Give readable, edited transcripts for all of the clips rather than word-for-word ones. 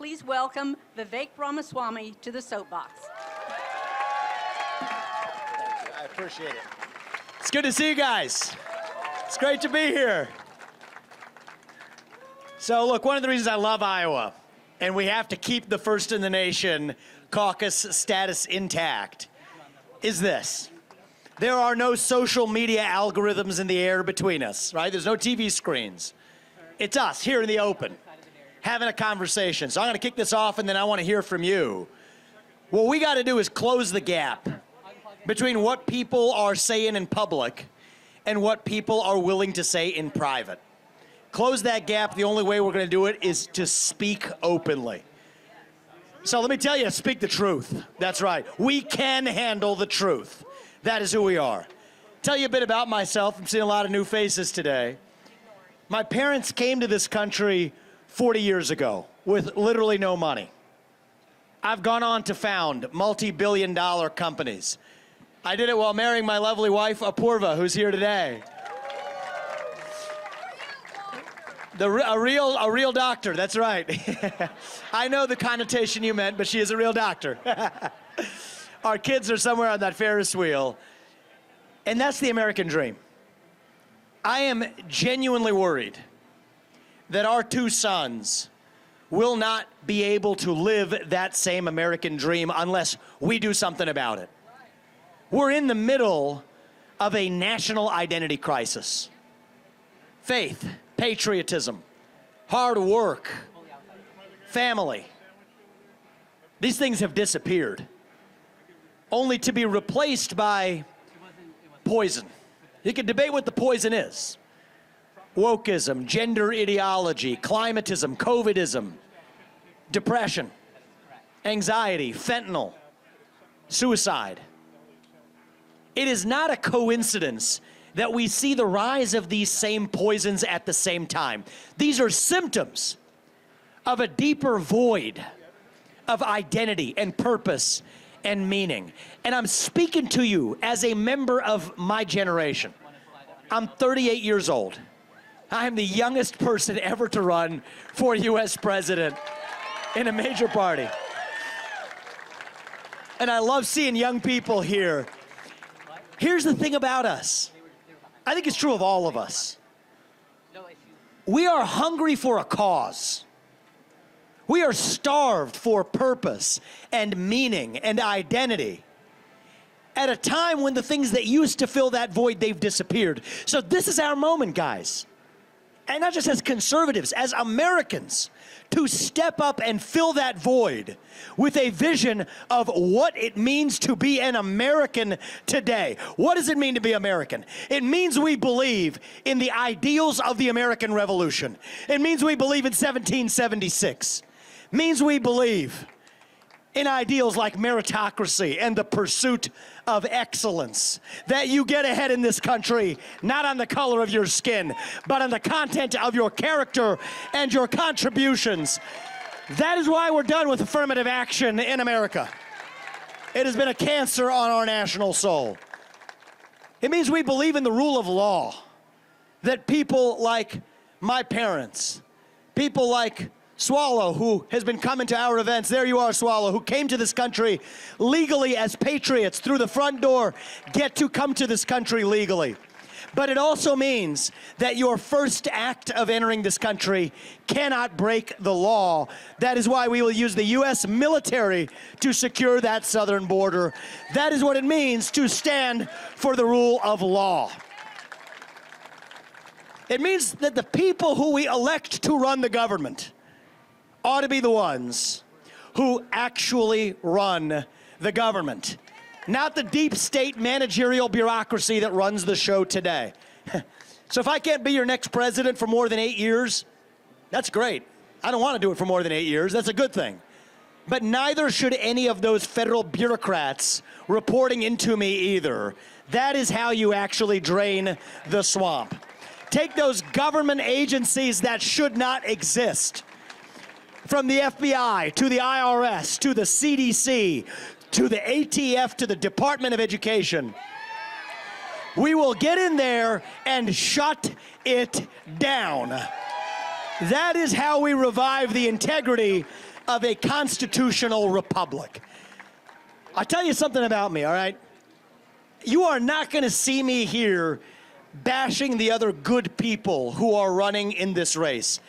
please welcome Vivek Ramaswamy to the Soapbox. Thank you. I appreciate it. It's good to see you guys. It's great to be here. So look, one of the reasons I love Iowa, and we have to keep the first in the nation caucus status intact, is this. There are no social media algorithms in the air between us, right? There's no TV screens. It's us here in the open, having a conversation. So I'm gonna kick this off and then I wanna hear from you. What we gotta do is close the gap between what people are saying in public and what people are willing to say in private. Close that gap, the only way we're gonna do it is to speak openly. So let me tell you, speak the truth. That's right, we can handle the truth. That is who we are. Tell you a bit about myself. I'm seeing a lot of new faces today. My parents came to this country 40 years ago with literally no money. I've gone on to found multi-billion-dollar companies. I did it while marrying my lovely wife, Apurva, who's here today. A real doctor, that's right. I know the connotation you meant, but she is a real doctor. Our kids are somewhere on that Ferris wheel. And that's the American dream. I am genuinely worried that our two sons will not be able to live that same American dream unless we do something about it. We're in the middle of a national identity crisis. Faith, patriotism, hard work, family. These things have disappeared, only to be replaced by poison. You can debate what the poison is. Wokeism, gender ideology, climatism, COVIDism, depression, anxiety, fentanyl, suicide. It is not a coincidence that we see the rise of these same poisons at the same time. These are symptoms of a deeper void of identity and purpose and meaning. And I'm speaking to you as a member of my generation. I'm 38 years old. I am the youngest person ever to run for US president in a major party. And I love seeing young people here. Here's the thing about us. I think it's true of all of us. We are hungry for a cause. We are starved for purpose and meaning and identity at a time when the things that used to fill that void, they've disappeared. So this is our moment, guys. And not just as conservatives, as Americans, to step up and fill that void with a vision of what it means to be an American today. What does it mean to be American? It means we believe in the ideals of the American Revolution. It means we believe in 1776. It means we believe in ideals like meritocracy and the pursuit of excellence. That you get ahead in this country, not on the color of your skin, but on the content of your character and your contributions. That is why we're done with affirmative action in America. It has been a cancer on our national soul. It means we believe in the rule of law. That people like my parents, people like Swallow, who has been coming to our events, there you are, Swallow, who came to this country legally as patriots through the front door, get to come to this country legally. But it also means that your first act of entering this country cannot break the law. That is why we will use the US military to secure that southern border. That is what it means to stand for the rule of law. It means that the people who we elect to run the government ought to be the ones who actually run the government, not the deep state managerial bureaucracy that runs the show today. So if I can't be your next president for more than 8 years, that's great. I don't want to do it for more than 8 years. That's a good thing. But neither should any of those federal bureaucrats reporting into me either. That is how you actually drain the swamp. Take those government agencies that should not exist. From the FBI, to the IRS, to the CDC, to the ATF, to the Department of Education. We will get in there and shut it down. That is how we revive the integrity of a constitutional republic. I'll tell you something about me, all right? You are not going to see me here bashing the other good people who are running in this race.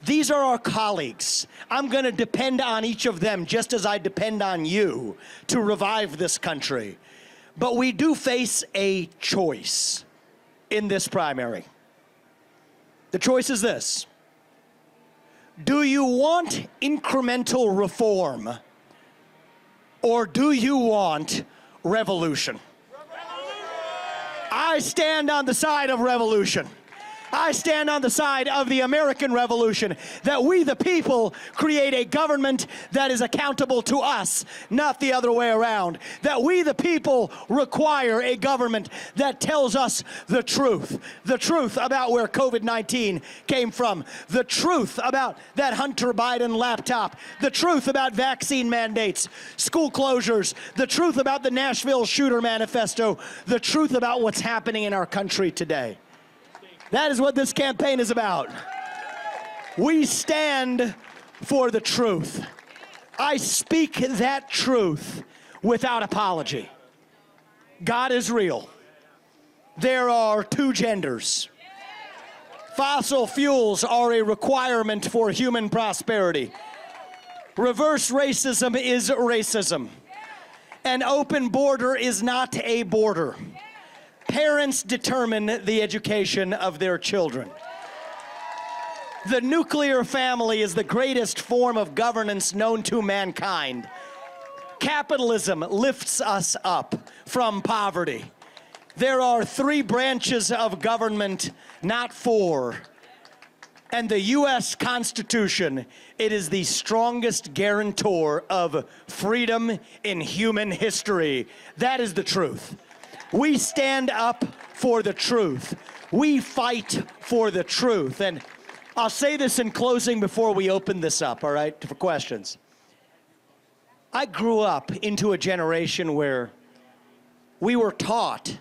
These are our colleagues. I'm going to depend on each of them just as I depend on you to revive this country. But we do face a choice in this primary. The choice is this. Do you want incremental reform, or do you want revolution? I stand on the side of revolution. I stand on the side of the American Revolution, that we the people create a government that is accountable to us, not the other way around. That we the people require a government that tells us the truth about where COVID-19 came from, the truth about that Hunter Biden laptop, the truth about vaccine mandates, school closures, the truth about the Nashville shooter manifesto, the truth about what's happening in our country today. That is what this campaign is about. We stand for the truth. I speak that truth without apology. God is real. There are two genders. Fossil fuels are a requirement for human prosperity. Reverse racism is racism. An open border is not a border. Parents determine the education of their children. The nuclear family is the greatest form of governance known to mankind. Capitalism lifts us up from poverty. There are 3 branches of government, not 4. And the U.S. Constitution, it is the strongest guarantor of freedom in human history. That is the truth. We stand up for the truth. We fight for the truth. And I'll say this in closing before we open this up, all right, for questions. I grew up into a generation where we were taught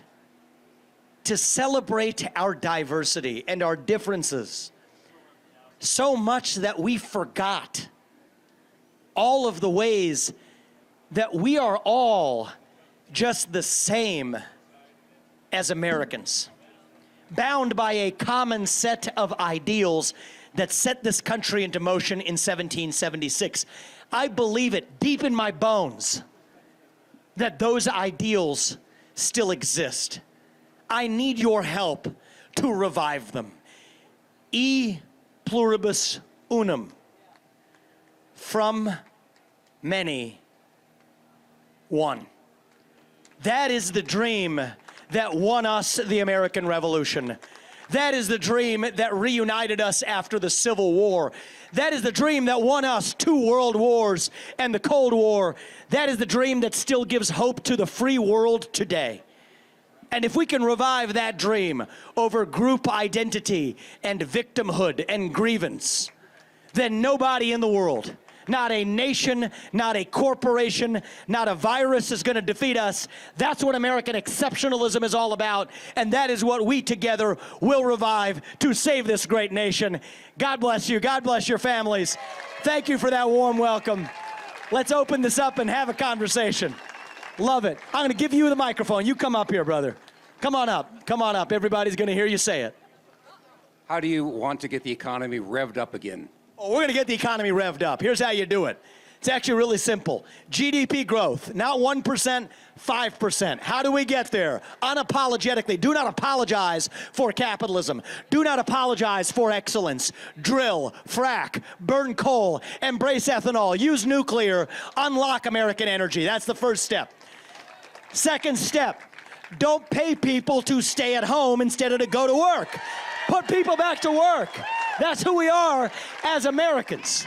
to celebrate our diversity and our differences so much that we forgot all of the ways that we are all just the same as Americans, bound by a common set of ideals that set this country into motion in 1776. I believe it deep in my bones that those ideals still exist. I need your help to revive them. E pluribus unum. From many, one. That is the dream that won us the American Revolution. That is the dream that reunited us after the Civil War. That is the dream that won us 2 world wars and the Cold War. That is the dream that still gives hope to the free world today. And if we can revive that dream over group identity and victimhood and grievance, then nobody in the world, not a nation, not a corporation, not a virus is going to defeat us. That's what American exceptionalism is all about, and that is what we together will revive to save this great nation. God bless you. God bless your families. Thank you for that warm welcome. Let's open this up and have a conversation. Love it. I'm going to give you the microphone. You come up here, brother. Come on up. Come on up. Everybody's going to hear you say it. How do you want to get the economy revved up again? Oh, we're going to get the economy revved up. Here's how you do it. It's actually really simple. GDP growth, not 1%, 5%. How do we get there? Unapologetically. Do not apologize for capitalism. Do not apologize for excellence. Drill, frack, burn coal, embrace ethanol, use nuclear, unlock American energy. That's the first step. Second step, don't pay people to stay at home instead of to go to work. Put people back to work. That's who we are as Americans.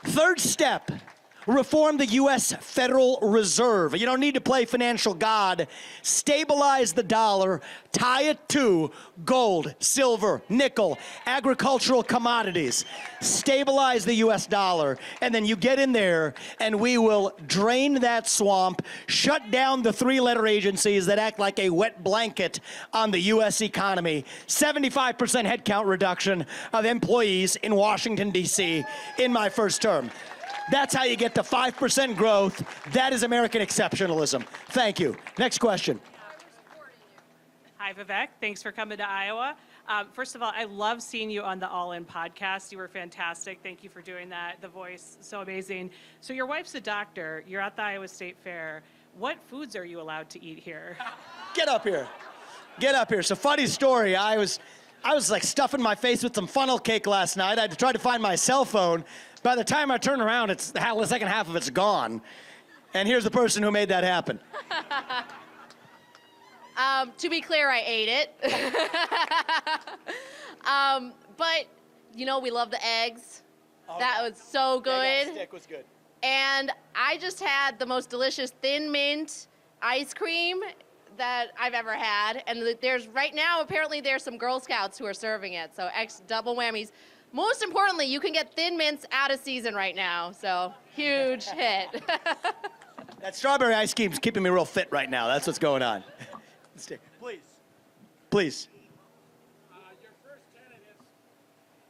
Third step, Reform the U.S. Federal Reserve. You don't need to play financial god. Stabilize the dollar. Tie it to gold, silver, nickel, agricultural commodities. Stabilize the U.S. dollar. And then you get in there and we will drain that swamp, shut down the three-letter agencies that act like a wet blanket on the U.S. economy. 75% headcount reduction of employees in Washington, D.C. in my first term. That's how you get to 5% growth. That is American exceptionalism. Thank you. Next question. Hi, Vivek. Thanks for coming to Iowa. First of all, I love seeing you on the All In podcast. You were fantastic. Thank you for doing that. The voice, so amazing. So your wife's a doctor. You're at the Iowa State Fair. What foods are you allowed to eat here? Get up here. Get up here. So funny story. I was like stuffing my face with some funnel cake last night. I tried to find my cell phone. By the time I turn around, the second half of it's gone. And here's the person who made that happen. To be clear, I ate it. But, you know, we love the eggs. Oh, that was so good. Egg on stick was good. And I just had the most delicious thin mint ice cream that I've ever had. And right now, apparently there's some Girl Scouts who are serving it. So double whammies. Most importantly, you can get Thin Mints out of season right now, so huge hit. That strawberry ice cream's keeping me real fit right now. That's what's going on. Please. Please. Your first tenet is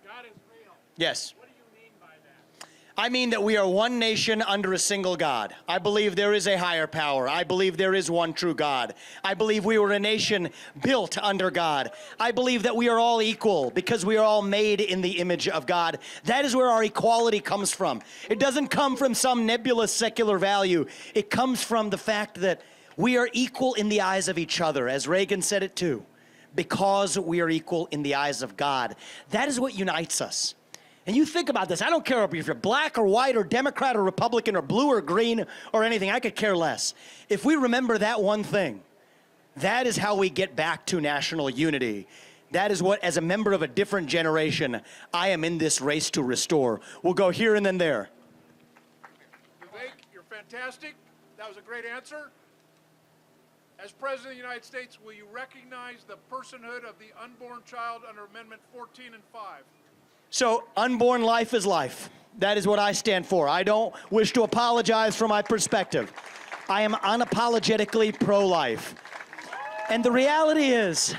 God is real. Yes. What do you mean by that? I mean that we are one nation under a single God. I believe there is a higher power. I believe there is one true God. I believe we were a nation built under God. I believe that we are all equal because we are all made in the image of God. That is where our equality comes from. It doesn't come from some nebulous secular value. It comes from the fact that we are equal in the eyes of each other, as Reagan said it too, because we are equal in the eyes of God. That is what unites us. And you think about this. I don't care if you're black or white or Democrat or Republican or blue or green or anything. I could care less. If we remember that one thing, that is how we get back to national unity. That is what, as a member of a different generation, I am in this race to restore. We'll go here and then there. Vivek, you're fantastic. That was a great answer. As President of the United States, will you recognize the personhood of the unborn child under Amendment 14 and 5? So, unborn life is life. That is what I stand for. I don't wish to apologize for my perspective. I am unapologetically pro-life. And the reality is,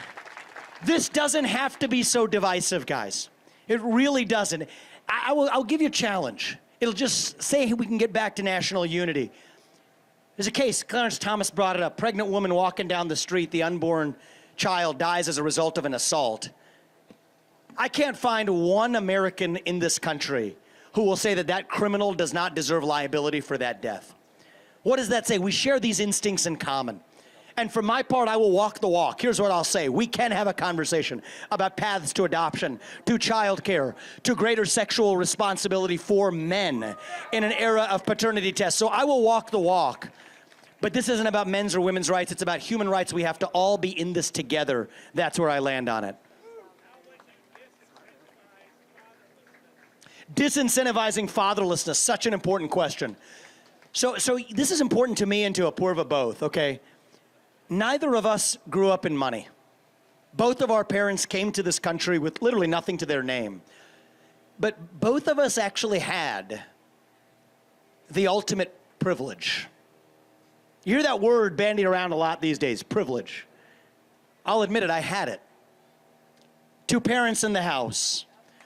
this doesn't have to be so divisive, guys. It really doesn't. I'll give you a challenge. It'll just say we can get back to national unity. There's a case, Clarence Thomas brought it up. Pregnant woman walking down the street, the unborn child dies as a result of an assault. I can't find one American in this country who will say that that criminal does not deserve liability for that death. What does that say? We share these instincts in common. And for my part, I will walk the walk. Here's what I'll say. We can have a conversation about paths to adoption, to childcare, to greater sexual responsibility for men in an era of paternity tests. So I will walk the walk. But this isn't about men's or women's rights. It's about human rights. We have to all be in this together. That's where I land on it. Disincentivizing fatherlessness, such an important question. So this is important to me and to Apurva both, okay? Neither of us grew up in money. Both of our parents came to this country with literally nothing to their name. But both of us actually had the ultimate privilege. You hear that word bandied around a lot these days, privilege. I'll admit it, I had it. Two parents in the house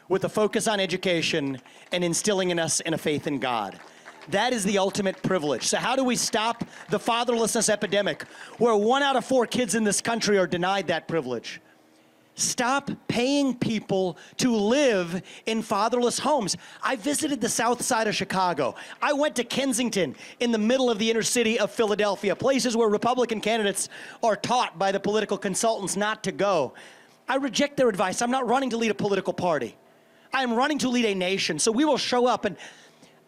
with a focus on education and instilling in us in a faith in God. That is the ultimate privilege. So how do we stop the fatherlessness epidemic where 1 out of 4 kids in this country are denied that privilege? Stop paying people to live in fatherless homes. I visited the south side of Chicago. I went to Kensington in the middle of the inner city of Philadelphia, places where Republican candidates are taught by the political consultants not to go. I reject their advice. I'm not running to lead a political party. I am running to lead a nation. So we will show up, and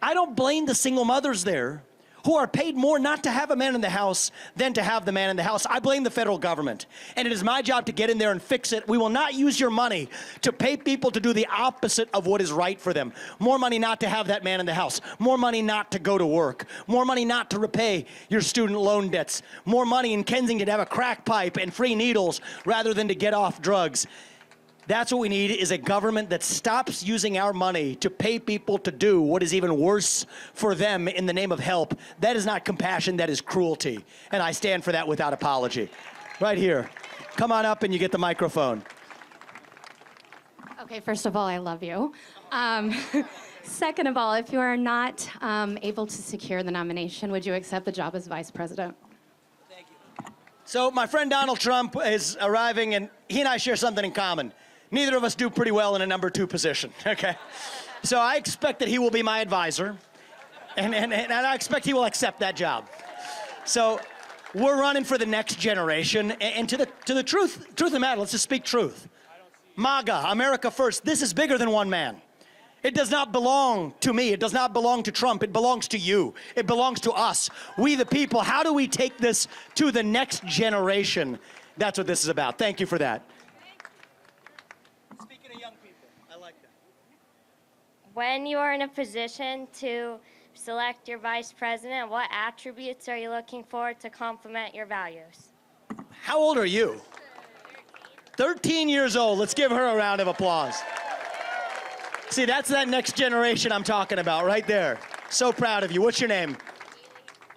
I don't blame the single mothers there who are paid more not to have a man in the house than to have the man in the house. I blame the federal government, and it is my job to get in there and fix it. We will not use your money to pay people to do the opposite of what is right for them. More money not to have that man in the house. More money not to go to work. More money not to repay your student loan debts. More money in Kensington to have a crack pipe and free needles rather than to get off drugs. That's what we need, is a government that stops using our money to pay people to do what is even worse for them in the name of help. That is not compassion, that is cruelty. And I stand for that without apology. Right here. Come on up and you get the microphone. Okay, first of all, I love you. Second of all, if you are not able to secure the nomination, would you accept the job as vice president? So my friend Donald Trump is arriving, and he and I share something in common. Neither of us do pretty well in a number 2 position, okay? So I expect that he will be my advisor, and I expect he will accept that job. So we're running for the next generation, and to the truth of the matter, let's just speak truth. MAGA, America First, this is bigger than one man. It does not belong to me. It does not belong to Trump. It belongs to you. It belongs to us. We the people. How do we take this to the next generation? That's what this is about. Thank you for that. Speaking of young people, I like that. When you are in a position to select your vice president, what attributes are you looking for to complement your values? How old are you? 13 years old. Let's give her a round of applause. See, that's that next generation I'm talking about right there. So proud of you. What's your name?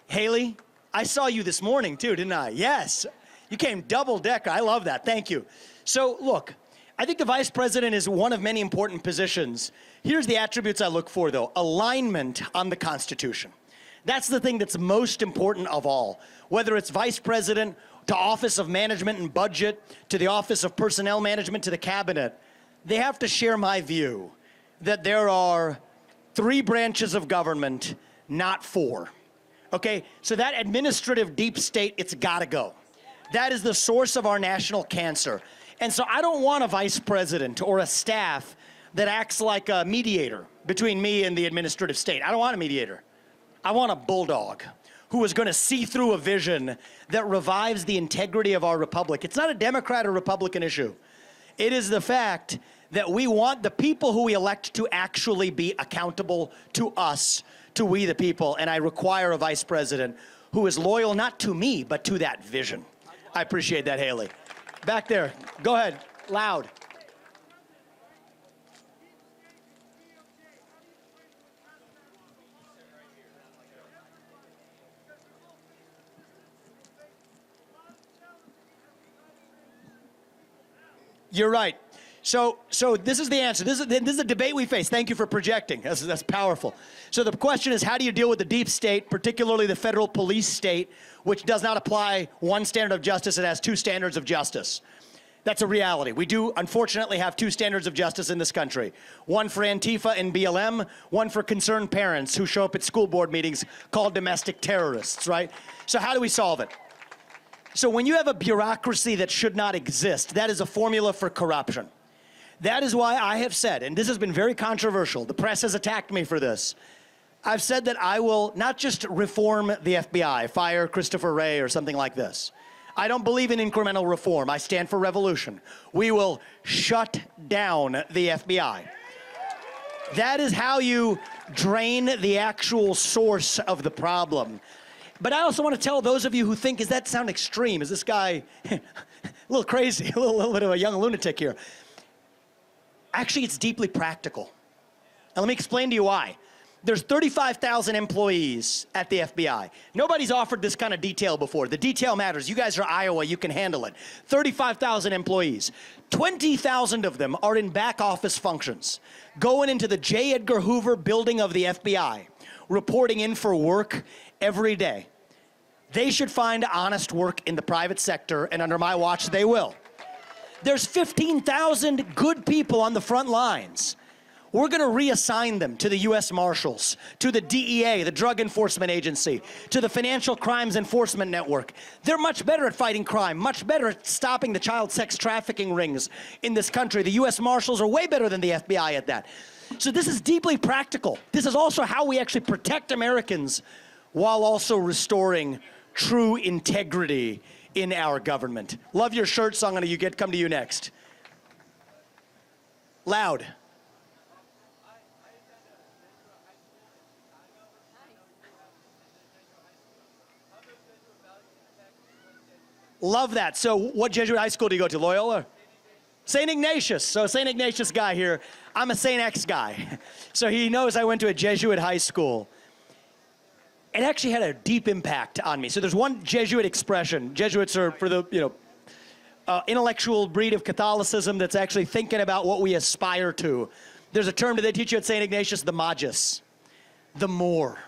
Haley? I saw you this morning too, didn't I? Yes. You came double decker. I love that. Thank you. So look, I think the vice president is one of many important positions. Here's the attributes I look for though. Alignment on the Constitution. That's the thing that's most important of all. Whether it's vice president, to Office of Management and Budget, to the Office of Personnel Management, to the cabinet, they have to share my view that there are 3 branches of government, not 4. Okay, so that administrative deep state, it's gotta go. That is the source of our national cancer. And so I don't want a vice president or a staff that acts like a mediator between me and the administrative state. I don't want a mediator. I want a bulldog who is gonna see through a vision that revives the integrity of our republic. It's not a Democrat or Republican issue. It is the fact that we want the people who we elect to actually be accountable to us, to we the people, and I require a vice president who is loyal not to me, but to that vision. I appreciate that, Haley. Back there, go ahead, loud. You're right. So this is the answer. This is a debate we face. Thank you for projecting. That's powerful. So the question is, how do you deal with the deep state, particularly the federal police state, which does not apply one standard of justice, it has 2 standards of justice. That's a reality. We do, unfortunately, have 2 standards of justice in this country. One for Antifa and BLM, one for concerned parents who show up at school board meetings called domestic terrorists, right? So how do we solve it? So when you have a bureaucracy that should not exist, that is a formula for corruption. That is why I have said, and this has been very controversial, the press has attacked me for this, I've said that I will not just reform the FBI, fire Christopher Wray or something like this. I don't believe in incremental reform. I stand for revolution. We will shut down the FBI. That is how you drain the actual source of the problem. But I also want to tell those of you who think, does that sound extreme? Is this guy a little crazy, a little bit of a young lunatic here? Actually, it's deeply practical. And let me explain to you why. There's 35,000 employees at the FBI. Nobody's offered this kind of detail before. The detail matters. You guys are Iowa, you can handle it. 35,000 employees. 20,000 of them are in back office functions, going into the J. Edgar Hoover building of the FBI, reporting in for work every day. They should find honest work in the private sector, and under my watch, they will. There's 15,000 good people on the front lines. We're gonna reassign them to the US Marshals, to the DEA, the Drug Enforcement Agency, to the Financial Crimes Enforcement Network. They're much better at fighting crime, much better at stopping the child sex trafficking rings in this country. The US Marshals are way better than the FBI at that. So this is deeply practical. This is also how we actually protect Americans while also restoring true integrity in our government. Love your shirt, so I'm going to come to you next. Loud. Love that. So what Jesuit high school do you go to? Loyola? St. Ignatius. So St. Ignatius guy here. I'm a St. X guy. So he knows I went to a Jesuit high school. It actually had a deep impact on me. So there's one Jesuit expression. Jesuits are for the, intellectual breed of Catholicism that's actually thinking about what we aspire to. There's a term that they teach you at St. Ignatius, the magis, the more.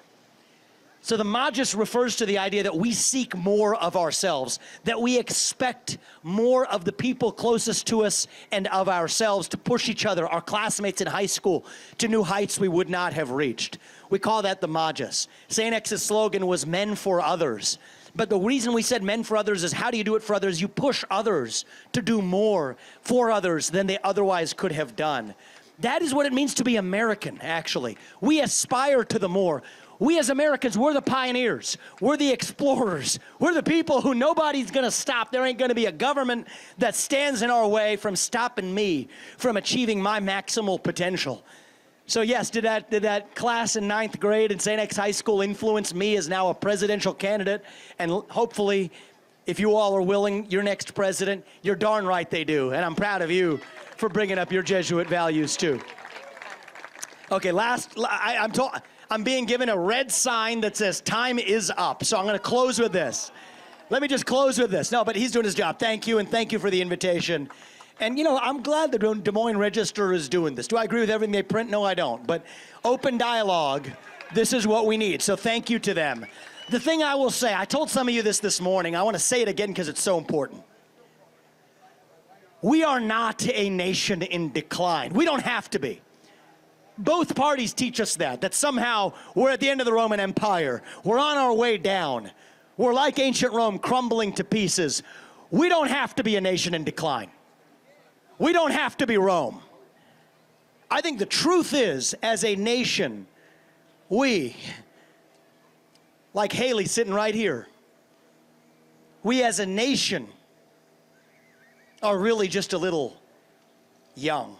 So the magis refers to the idea that we seek more of ourselves, that we expect more of the people closest to us and of ourselves to push each other, our classmates in high school, to new heights we would not have reached. We call that the magis. St. X's slogan was men for others. But the reason we said men for others is how do you do it for others? You push others to do more for others than they otherwise could have done. That is what it means to be American, actually. We aspire to the more. We as Americans, we're the pioneers. We're the explorers. We're the people who nobody's gonna stop. There ain't gonna be a government that stands in our way from stopping me from achieving my maximal potential. So yes, did that class in 9th grade in St. X High School influence me as now a presidential candidate? And hopefully, if you all are willing, your next president, you're darn right they do. And I'm proud of you for bringing up your Jesuit values too. Okay, I'm being given a red sign that says time is up. So I'm gonna close with this. Let me just close with this. No, but he's doing his job. Thank you, and thank you for the invitation. And I'm glad the Des Moines Register is doing this. Do I agree with everything they print? No, I don't. But open dialogue, this is what we need. So thank you to them. The thing I will say, I told some of you this morning. I want to say it again because it's so important. We are not a nation in decline. We don't have to be. Both parties teach us that somehow we're at the end of the Roman Empire. We're on our way down. We're like ancient Rome, crumbling to pieces. We don't have to be a nation in decline. We don't have to be Rome. I think the truth is, as a nation, we, like Haley sitting right here, we as a nation are really just a little young,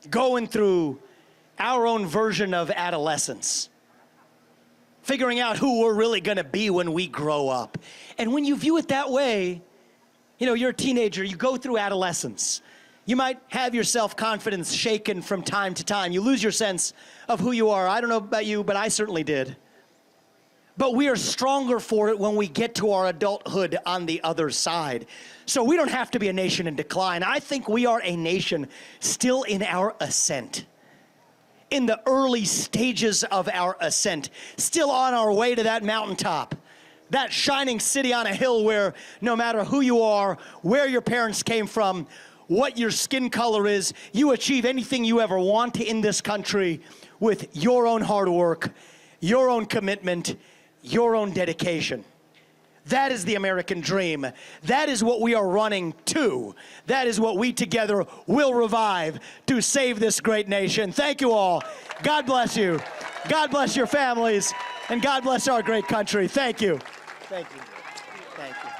going through our own version of adolescence, figuring out who we're really gonna be when we grow up. And when you view it that way, you're a teenager, you go through adolescence. You might have your self-confidence shaken from time to time. You lose your sense of who you are. I don't know about you, but I certainly did. But we are stronger for it when we get to our adulthood on the other side. So we don't have to be a nation in decline. I think we are a nation still in our ascent, in the early stages of our ascent, still on our way to that mountaintop, that shining city on a hill where no matter who you are, where your parents came from, what your skin color is, you achieve anything you ever want in this country with your own hard work, your own commitment, your own dedication. That is the American dream. That is what we are running to. That is what we together will revive to save this great nation. Thank you all. God bless you. God bless your families. And God bless our great country. Thank you. Thank you. Thank you.